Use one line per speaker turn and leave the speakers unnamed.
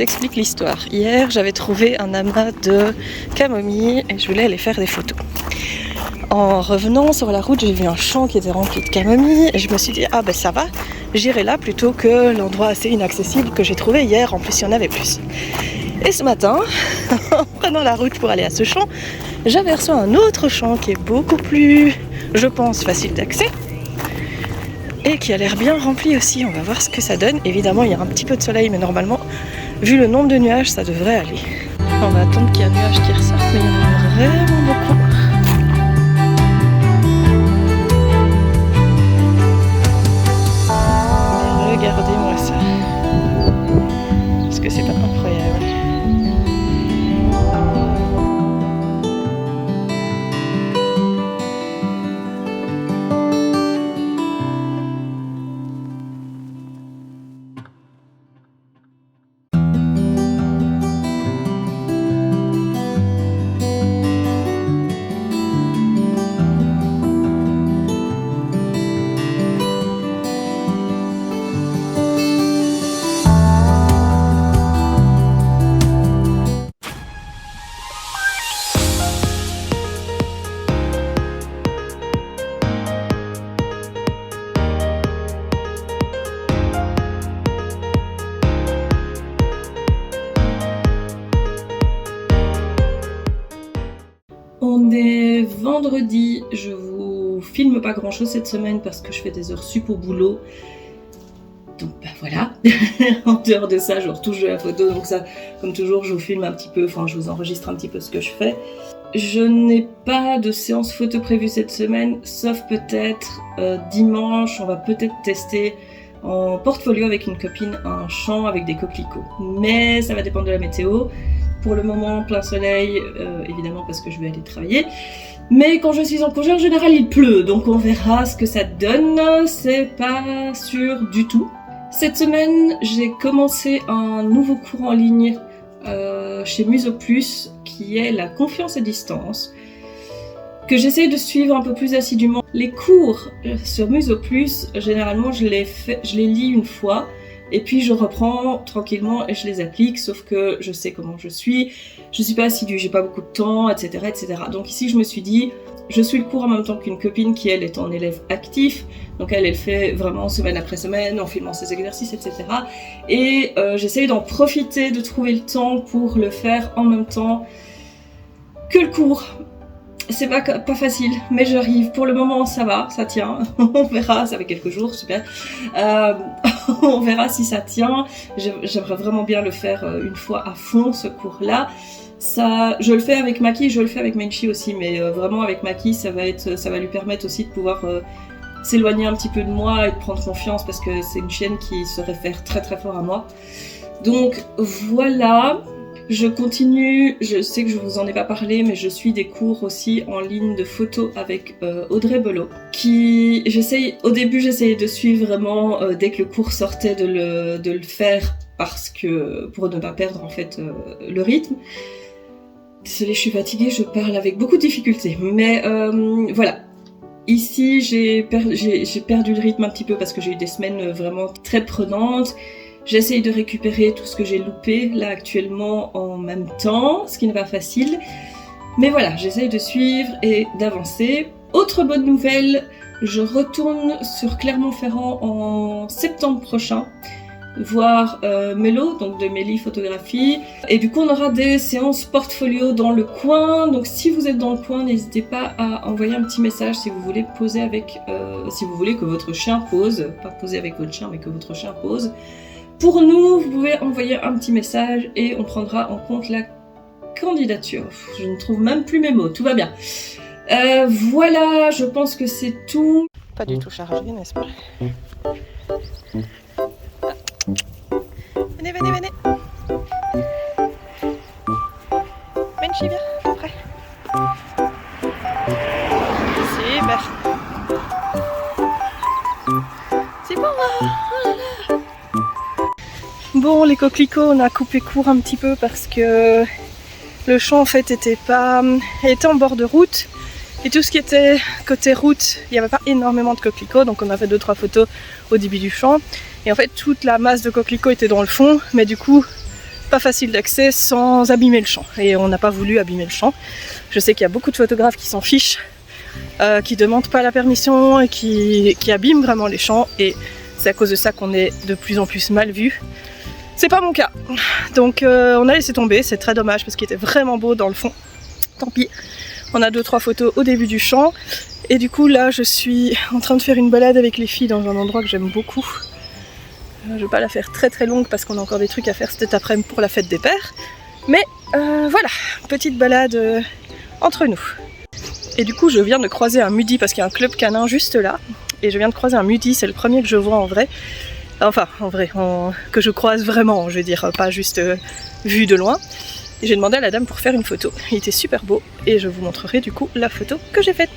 explique l'histoire. Hier, j'avais trouvé un amas de camomilles et je voulais aller faire des photos. En revenant sur la route, j'ai vu un champ qui était rempli de camomilles et je me suis dit, ah ben ça va, j'irai là plutôt que l'endroit assez inaccessible que j'ai trouvé hier, en plus il y en avait plus. Et ce matin, en prenant la route pour aller à ce champ, j'aperçois un autre champ qui est beaucoup plus, je pense, facile d'accès et qui a l'air bien rempli aussi. On va voir ce que ça donne. Évidemment, il y a un petit peu de soleil, mais normalement, vu le nombre de nuages, ça devrait aller. On va attendre qu'il y ait un nuage qui ressorte, mais il y en a vraiment beaucoup. Regardez-moi ça. Est-ce que c'est pas incroyable? On est vendredi, je vous filme pas grand chose cette semaine parce que je fais des heures sup au boulot. Donc bah voilà, en dehors de ça je retouche de la photo, donc ça comme toujours je vous filme un petit peu, enfin je vous enregistre un petit peu ce que je fais. Je n'ai pas de séance photo prévue cette semaine, sauf peut-être dimanche, on va peut-être tester en portfolio avec une copine un champ avec des coquelicots. Mais ça va dépendre de la météo. Pour le moment, plein soleil, évidemment parce que je vais aller travailler. Mais quand je suis en congé, en général, il pleut. Donc on verra ce que ça donne. C'est pas sûr du tout. Cette semaine, j'ai commencé un nouveau cours en ligne chez Musoplus, qui est la confiance à distance, que j'essaye de suivre un peu plus assidûment. Les cours sur Musoplus, généralement, je les lis une fois. Et puis je reprends tranquillement et je les applique, sauf que je sais comment je suis pas assidue, j'ai pas beaucoup de temps, etc., etc. Donc ici je me suis dit, je suis le cours en même temps qu'une copine qui elle est en élève actif, donc elle fait vraiment semaine après semaine en filmant ses exercices, etc. Et j'essaye d'en profiter, de trouver le temps pour le faire en même temps que le cours. C'est pas facile, mais j'arrive. Pour le moment, ça va, ça tient. On verra, ça fait quelques jours, super. On verra si ça tient. J'aimerais vraiment bien le faire une fois à fond, ce cours-là. Ça, je le fais avec Maki, je le fais avec Menchi aussi, mais vraiment avec Maki, ça va lui permettre aussi de pouvoir s'éloigner un petit peu de moi et de prendre confiance, parce que c'est une chienne qui se réfère très très fort à moi. Donc voilà. Je continue, je sais que je vous en ai pas parlé, mais je suis des cours aussi en ligne de photos avec Audrey Belot, au début j'essayais de suivre vraiment dès que le cours sortait de le faire, pour ne pas perdre en fait le rythme. Désolée, je suis fatiguée, je parle avec beaucoup de difficultés, mais voilà. Ici j'ai perdu le rythme un petit peu parce que j'ai eu des semaines vraiment très prenantes. J'essaye de récupérer tout ce que j'ai loupé là actuellement en même temps, ce qui n'est pas facile. Mais voilà, j'essaye de suivre et d'avancer. Autre bonne nouvelle, je retourne sur Clermont-Ferrand en septembre prochain, voir Mélo, donc de Mélie Photographie. Et du coup, on aura des séances portfolio dans le coin. Donc si vous êtes dans le coin, n'hésitez pas à envoyer un petit message si vous voulez poser avec... si vous voulez que votre chien pose, pas poser avec votre chien, mais que votre chien pose. Pour nous, vous pouvez envoyer un petit message et on prendra en compte la candidature. Je ne trouve même plus mes mots, tout va bien. Voilà, je pense que c'est tout. Pas du tout chargé, n'est-ce pas? Venez, venez, venez. Menchi, viens, après. Super. C'est bon, oh là là. Bon, les coquelicots, on a coupé court un petit peu parce que le champ en fait était en bord de route. Et tout ce qui était côté route, il n'y avait pas énormément de coquelicots, donc on a fait 2-3 photos au début du champ. Et en fait toute la masse de coquelicots était dans le fond, mais du coup
pas facile d'accès sans abîmer le champ. Et on n'a pas voulu abîmer le champ. Je sais qu'il y a beaucoup de photographes qui s'en fichent, qui demandent pas la permission et qui abîment vraiment les champs. Et c'est à cause de ça qu'on est de plus en plus mal vu. C'est pas mon cas. Donc on a laissé tomber, c'est très dommage parce qu'il était vraiment beau dans le fond. Tant pis. On a 2-3 photos au début du champ. Et du coup là je suis en train de faire une balade avec les filles dans un endroit que j'aime beaucoup. Je vais pas la faire très très longue parce qu'on a encore des trucs à faire cet après-midi pour la fête des pères. Mais voilà, petite balade entre nous. Et du coup je viens de croiser un mudi parce qu'il y a un club canin juste là. Et je viens de croiser un mudi, c'est le premier que je vois en vrai. Enfin en vrai, que je croise vraiment, je veux dire, pas juste vu de loin. Et j'ai demandé à la dame pour faire une photo. Il était super beau et je vous montrerai du coup la photo que j'ai faite.